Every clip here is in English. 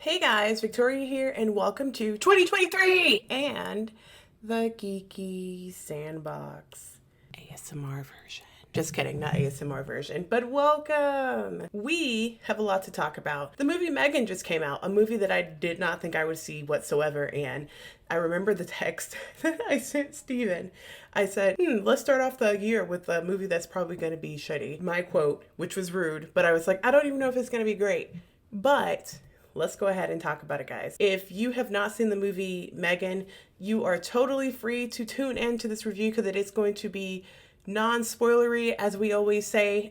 Hey guys, Victoria here, and welcome to 2023 and the Geeky Sandbox ASMR version. Just kidding, not ASMR version, but welcome! We have a lot to talk about. The movie M3GAN just came out, a movie that I did not think I would see whatsoever, and I remember the text that I sent Steven. I said, let's start off the year with a movie that's probably going to be shitty. My quote, which was rude, but I was like, I don't even know if it's going to be great. But let's go ahead and talk about it, guys. If you have not seen the movie M3GAN, you are totally free to tune into this review because it is going to be non-spoilery, as we always say.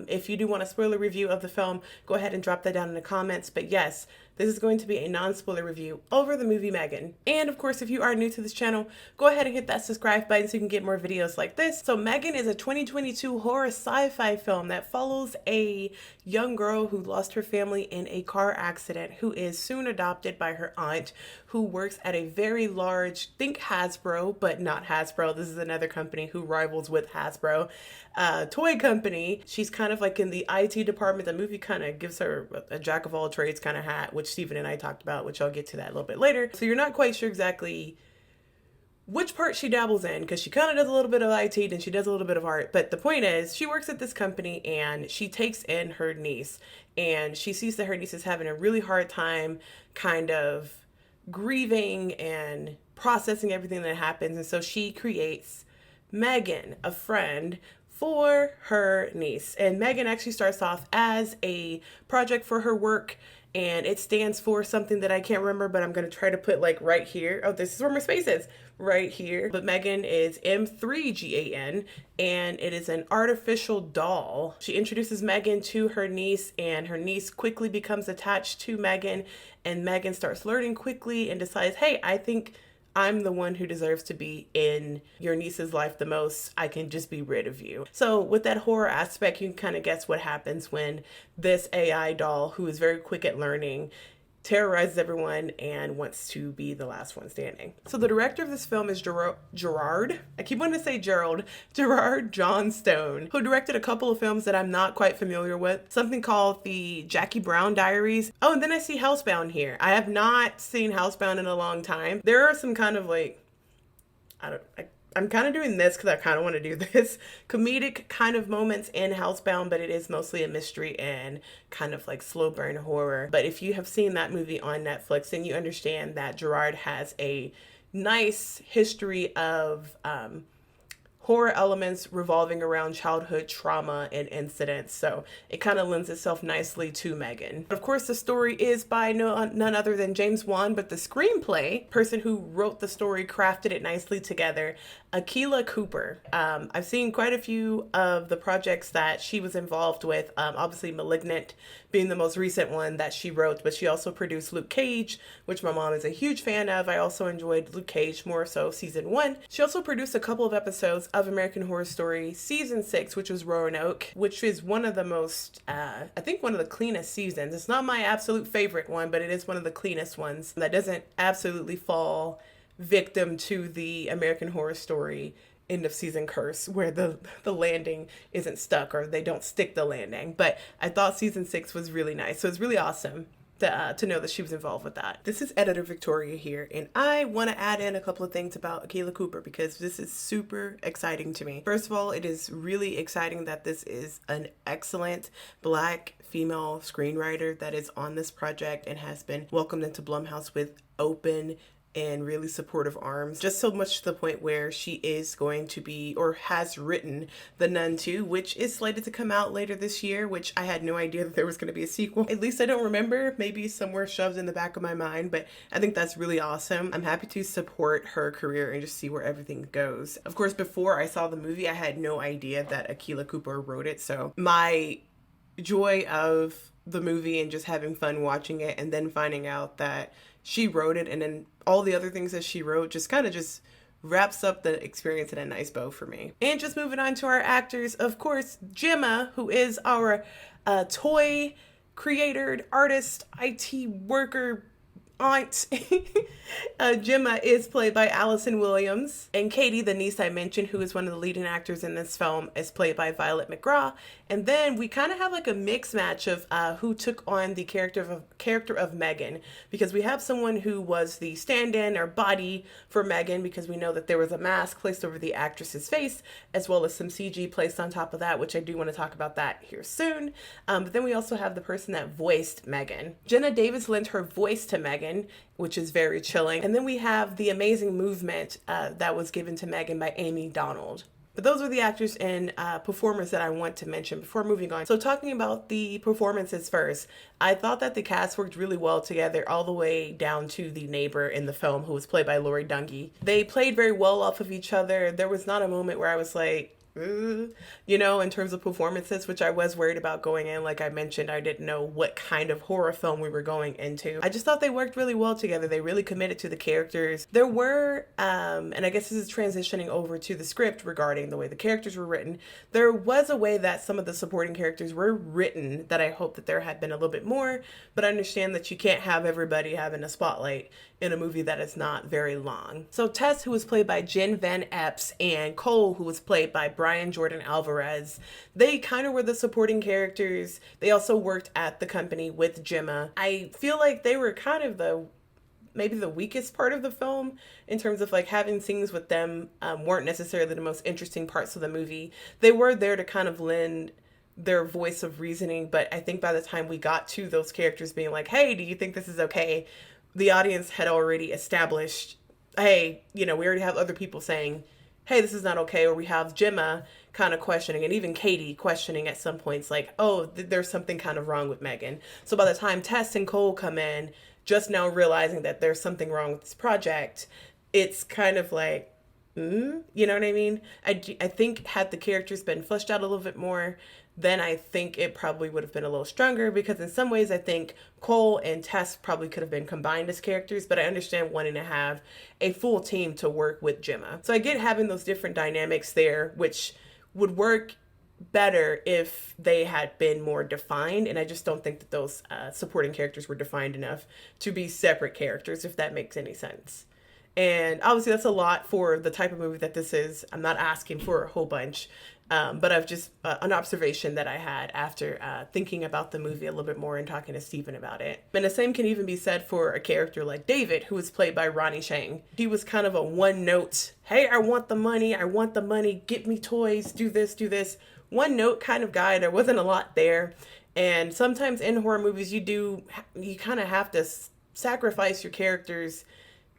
If you do want a spoiler review of the film, go ahead and drop that down in the comments. But yes, this is going to be a non-spoiler review over the movie M3GAN. And of course, if you are new to this channel, go ahead and hit that subscribe button so you can get more videos like this. So M3GAN is a 2022 horror sci-fi film that follows a young girl who lost her family in a car accident, who is soon adopted by her aunt, who works at a very large, think Hasbro, but not Hasbro. This is another company who rivals with Hasbro, toy company. She's kind of like in the IT department. The movie kind of gives her a jack of all trades kind of hat, which Stephen and I talked about, which I'll get to that a little bit later. So you're not quite sure exactly which part she dabbles in, because she kind of does a little bit of IT and she does a little bit of art. But the point is, she works at this company and she takes in her niece, and she sees that her niece is having a really hard time kind of grieving and processing everything that happens. And so she creates M3GAN, a friend for her niece. And M3GAN actually starts off as a project for her work, and it stands for something that I can't remember, but I'm going to try to put like right here. Oh, this is where my space is, right here. But M3GAN is M3GAN, and it is an artificial doll. She introduces M3GAN to her niece, and her niece quickly becomes attached to M3GAN, and M3GAN starts learning quickly and decides, hey, I think I'm the one who deserves to be in your niece's life the most. I can just be rid of you. So with that horror aspect, you can kind of guess what happens when this AI doll, who is very quick at learning, terrorizes everyone and wants to be the last one standing. So the director of this film is Gerard. I keep wanting to say Gerard Johnstone, who directed a couple of films that I'm not quite familiar with. Something called the Jackie Brown Diaries. Oh, and then I see Housebound here. I have not seen Housebound in a long time. There are some kind of like, I'm kind of doing this because I kind of want to do this comedic kind of moments in Housebound, but it is mostly a mystery and kind of like slow burn horror. But if you have seen that movie on Netflix, then you understand that Gerard has a nice history of horror elements revolving around childhood trauma and incidents. So it kind of lends itself nicely to M3GAN. Of course, the story is by none other than James Wan, but the screenplay, person who wrote the story, crafted it nicely together, Akela Cooper. I've seen quite a few of the projects that she was involved with, obviously Malignant being the most recent one that she wrote, but she also produced Luke Cage, which my mom is a huge fan of. I also enjoyed Luke Cage, more so season 1. She also produced a couple of episodes of American Horror Story season 6, which was Roanoke, which is one of the most, I think one of the cleanest seasons. It's not my absolute favorite one, but it is one of the cleanest ones that doesn't absolutely fall victim to the American Horror Story end of season curse, where the landing isn't stuck, or they don't stick the landing. But I thought season 6 was really nice, so it's really awesome to know that she was involved with that. This is editor Victoria here, and I want to add in a couple of things about Akela Cooper because this is super exciting to me. First of all, it is really exciting that this is an excellent Black female screenwriter that is on this project and has been welcomed into Blumhouse with open and really supportive arms, just so much to the point where she is going to be, or has written, The Nun 2, which is slated to come out later this year, which I had no idea that there was going to be a sequel. At least I don't remember, maybe somewhere shoved in the back of my mind, but I think that's really awesome. I'm happy to support her career and just see where everything goes. Of course, before I saw the movie, I had no idea that Akela Cooper wrote it, so my joy of the movie and just having fun watching it, and then finding out that she wrote it and then all the other things that she wrote just kind of just wraps up the experience in a nice bow for me. And just moving on to our actors, of course, Gemma, who is our toy creator, artist, IT worker, aunt, Gemma, is played by Allison Williams. And Katie, the niece I mentioned, who is one of the leading actors in this film, is played by Violet McGraw. And then we kind of have like a mixed match of who took on the character of M3GAN, because we have someone who was the stand-in or body for M3GAN, because we know that there was a mask placed over the actress's face, as well as some CG placed on top of that, which I do want to talk about that here soon. But then we also have the person that voiced M3GAN. Jenna Davis lent her voice to M3GAN, which is very chilling. And then we have the amazing movement that was given to M3GAN by Amy Donald. But those are the actors and performers that I want to mention before moving on. So talking about the performances first, I thought that the cast worked really well together, all the way down to the neighbor in the film, who was played by Lori Dungy. They played very well off of each other. There was not a moment where I was like, you know, in terms of performances, which I was worried about going in. Like I mentioned, I didn't know what kind of horror film we were going into. I just thought they worked really well together. They really committed to the characters. There were, and I guess this is transitioning over to the script regarding the way the characters were written. There was a way that some of the supporting characters were written that I hope that there had been a little bit more, but I understand that you can't have everybody having a spotlight in a movie that is not very long. So Tess, who was played by Jen Van Epps, and Cole, who was played by Brian Jordan Alvarez, they kind of were the supporting characters. They also worked at the company with Gemma. I feel like they were kind of maybe the weakest part of the film, in terms of like having scenes with them weren't necessarily the most interesting parts of the movie. They were there to kind of lend their voice of reasoning, but I think by the time we got to those characters being like, hey, do you think this is okay? The audience had already established, hey, you know, we already have other people saying, hey, this is not okay. Or we have Gemma kind of questioning, and even Katie questioning at some points, like, oh, there's something kind of wrong with M3GAN. So by the time Tess and Cole come in, just now realizing that there's something wrong with this project, it's kind of like, you know what I mean? I think had the characters been fleshed out a little bit more, then I think it probably would have been a little stronger, because in some ways I think Cole and Tess probably could have been combined as characters, but I understand wanting to have a full team to work with Gemma. So I get having those different dynamics there, which would work better if they had been more defined, and I just don't think that those supporting characters were defined enough to be separate characters, if that makes any sense. And obviously that's a lot for the type of movie that this is. I'm not asking for a whole bunch, but I've just an observation that I had after thinking about the movie a little bit more and talking to Stephen about it. And the same can even be said for a character like David, who was played by Ronnie Chang. He was kind of a one note, hey, I want the money, get me toys, do this. One note kind of guy. There wasn't a lot there. And sometimes in horror movies, you kind of have to sacrifice your characters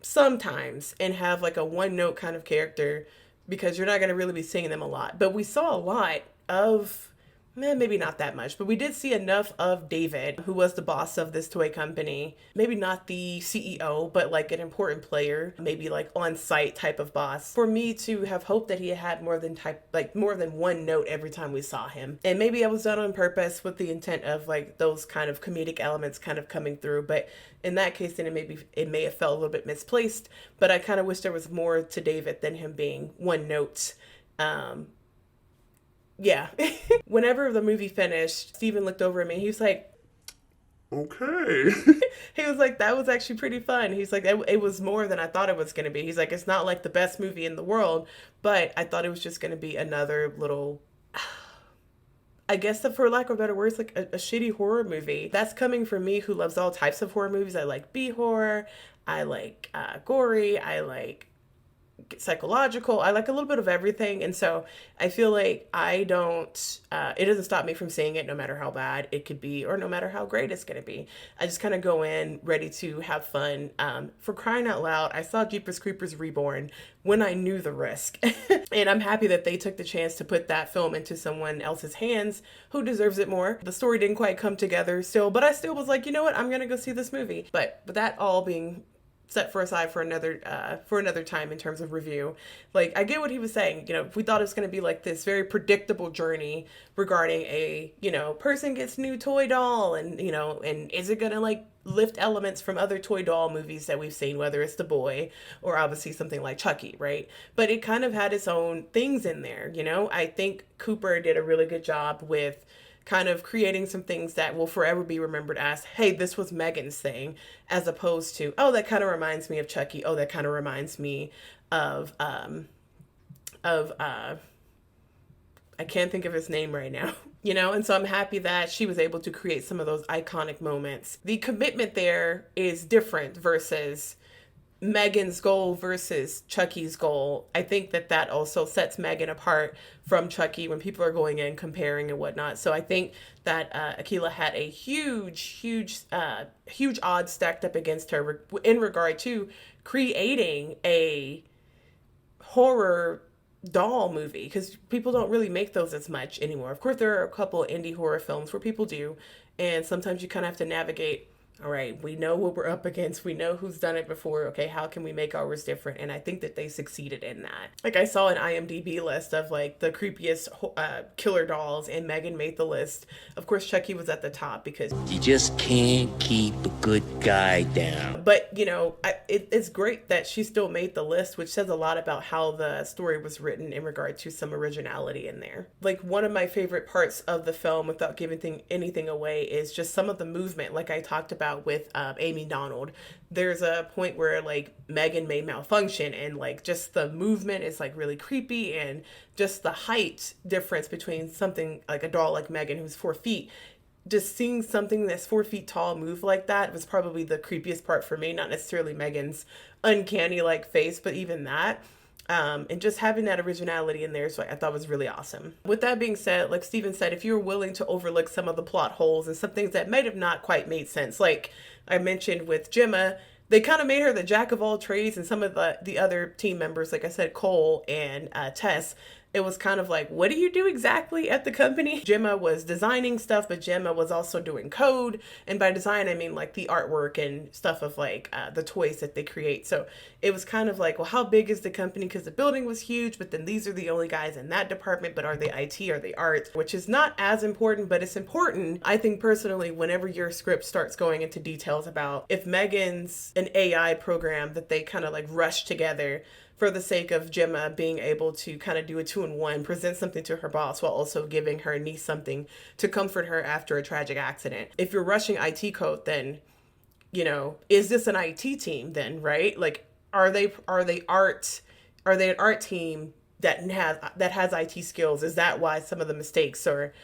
sometimes and have like a one note kind of character, because you're not going to really be seeing them a lot. But we saw a lot of, maybe not that much, but we did see enough of David, who was the boss of this toy company. Maybe not the CEO, but like an important player, maybe like on-site type of boss, for me to have hoped that he had more than one note every time we saw him. And maybe it was done on purpose with the intent of like those kind of comedic elements kind of coming through. But in that case, then it may have felt a little bit misplaced. But I kind of wish there was more to David than him being one note. Yeah. Whenever the movie finished, Steven looked over at me. He was like, okay. He was like, that was actually pretty fun. He's like, it was more than I thought it was going to be. He's like, it's not like the best movie in the world, but I thought it was just going to be another little, I guess, for lack of better words, like a shitty horror movie. That's coming from me, who loves all types of horror movies. I like B-horror. I like gory. I like psychological. I like a little bit of everything. And so I feel like it doesn't stop me from seeing it, no matter how bad it could be or no matter how great it's going to be. I just kind of go in ready to have fun. For crying out loud, I saw Jeepers Creepers Reborn when I knew the risk. And I'm happy that they took the chance to put that film into someone else's hands who deserves it more. The story didn't quite come together still, but I still was like, you know what? I'm going to go see this movie. But with that all being set aside for another time in terms of review. Like, I get what he was saying. You know, we thought it was going to be like this very predictable journey regarding a, person gets new toy doll, and, and is it going to like lift elements from other toy doll movies that we've seen, whether it's The Boy or obviously something like Chucky, right? But it kind of had its own things in there, I think Cooper did a really good job with kind of creating some things that will forever be remembered as, hey, this was M3GAN's thing, as opposed to, oh, that kind of reminds me of Chucky. Oh, that kind of reminds me of I can't think of his name right now, you know? And so I'm happy that she was able to create some of those iconic moments. The commitment there is different versus M3GAN's goal versus Chucky's goal. I think that also sets M3GAN apart from Chucky when people are going in comparing and whatnot. So I think that Akela had a huge odds stacked up against her in regard to creating a horror doll movie, because people don't really make those as much anymore. Of course, there are a couple of indie horror films where people do, and sometimes you kind of have to navigate, all right, we know what we're up against. We know who's done it before. Okay, how can we make ours different? And I think that they succeeded in that. Like, I saw an IMDb list of like the creepiest killer dolls, and M3GAN made the list. Of course, Chucky was at the top because you just can't keep a good guy down. But, you know, it's great that she still made the list, which says a lot about how the story was written in regard to some originality in there. Like, one of my favorite parts of the film, without giving anything away, is just some of the movement, like I talked about with Amy Donald. There's a point where like M3GAN may malfunction, and like just the movement is like really creepy, and just the height difference between something like a doll like M3GAN who's 4 feet, just seeing something that's 4 feet tall move like that was probably the creepiest part for me. Not necessarily M3GAN's uncanny like face, but even that. And just having that originality in there, so I thought was really awesome. With that being said, like Steven said, if you're willing to overlook some of the plot holes and some things that might have not quite made sense, like I mentioned with Gemma, they kind of made her the jack of all trades, and some of the other team members, like I said, Cole and Tess, it was kind of like, what do you do exactly at the company? Gemma was designing stuff, but Gemma was also doing code. And by design, I mean like the artwork and stuff of like the toys that they create. So it was kind of like, well, how big is the company? Because the building was huge, but then these are the only guys in that department. But are they IT? Are they art? Which is not as important, but it's important. I think personally, whenever your script starts going into details about if M3GAN's an AI program that they kind of like rush together for the sake of Gemma being able to kind of do a 2-in-1, present something to her boss while also giving her niece something to comfort her after a tragic accident. If you're rushing IT code, then, you know, is this an IT team then, right? Like, are they an art team that has IT skills? Is that why some of the mistakes are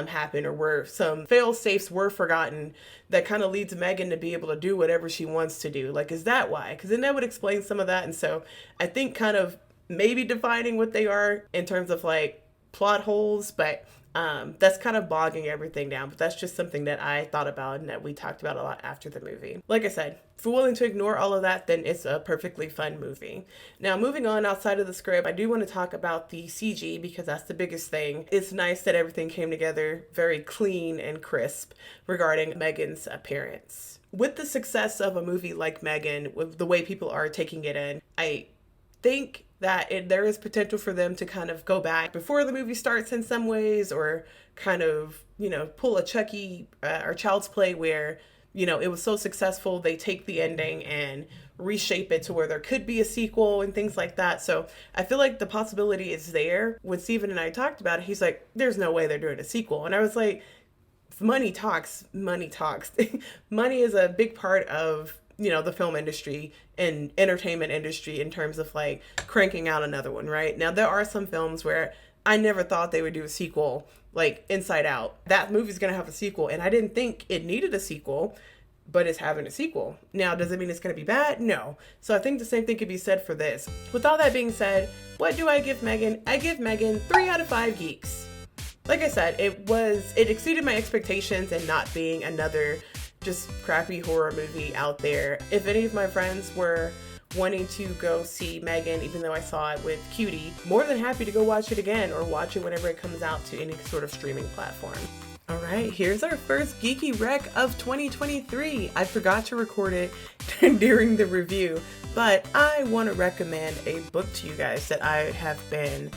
happen, or where some fail safes were forgotten that kind of leads M3GAN to be able to do whatever she wants to do? Like, is that why? Because then that would explain some of that. And so I think kind of maybe defining what they are in terms of like plot holes, but that's kind of bogging everything down. But that's just something that I thought about and that we talked about a lot after the movie. Like I said, if you're willing to ignore all of that, then it's a perfectly fun movie. Now, moving on outside of the script, I do want to talk about the CG because that's the biggest thing. It's nice that everything came together very clean and crisp regarding M3GAN's appearance. With the success of a movie like M3GAN, with the way people are taking it in, I think that there is potential for them to kind of go back before the movie starts in some ways, or kind of, you know, pull a Chucky or Child's Play where, you know, it was so successful, they take the ending and reshape it to where there could be a sequel and things like that. So I feel like the possibility is there. When Steven and I talked about it, he's like, there's no way they're doing a sequel. And I was like, money talks. Money is a big part of, you know, the film industry and entertainment industry in terms of like cranking out another one, right? Now, there are some films where I never thought they would do a sequel, like Inside Out. That movie's going to have a sequel, and I didn't think it needed a sequel, but it's having a sequel. Now, does it mean it's going to be bad? No. So I think the same thing could be said for this. With all that being said, what do I give M3GAN? I give M3GAN 3 out of 5 geeks. Like I said, it exceeded my expectations and not being another just crappy horror movie out there. If any of my friends were wanting to go see M3GAN, even though I saw it with Cutie, more than happy to go watch it again or watch it whenever it comes out to any sort of streaming platform. All right, here's our first geeky rec of 2023. I forgot to record it during the review, but I want to recommend a book to you guys that I have been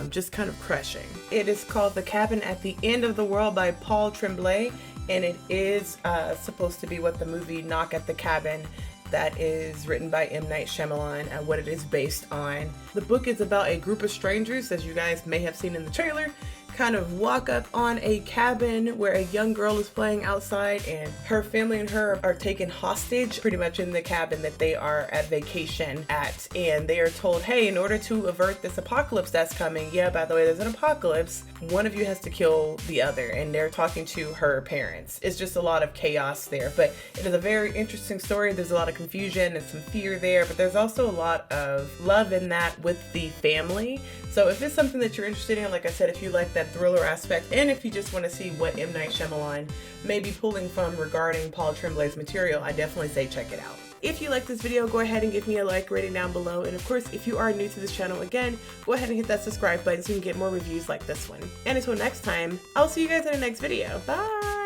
just kind of crushing. It is called The Cabin at the End of the World by Paul Tremblay, and it is supposed to be what the movie Knock at the Cabin that is written by M. Night Shyamalan and what it is based on. The book is about a group of strangers, as you guys may have seen in the trailer, kind of walk up on a cabin where a young girl is playing outside, and her family and her are taken hostage pretty much in the cabin that they are at vacation at. And they are told, hey, in order to avert this apocalypse that's coming, yeah, by the way, there's an apocalypse, one of you has to kill the other. And they're talking to her parents. It's just a lot of chaos there, but it is a very interesting story. There's a lot of confusion and some fear there, but there's also a lot of love in that with the family. So if it's something that you're interested in, like I said, if you like that thriller aspect, and if you just want to see what M. Night Shyamalan may be pulling from regarding Paul Tremblay's material, I definitely say check it out. If you like this video, go ahead and give me a like rating down below. And of course, if you are new to this channel, again, go ahead and hit that subscribe button so you can get more reviews like this one. And until next time, I'll see you guys in the next video. Bye!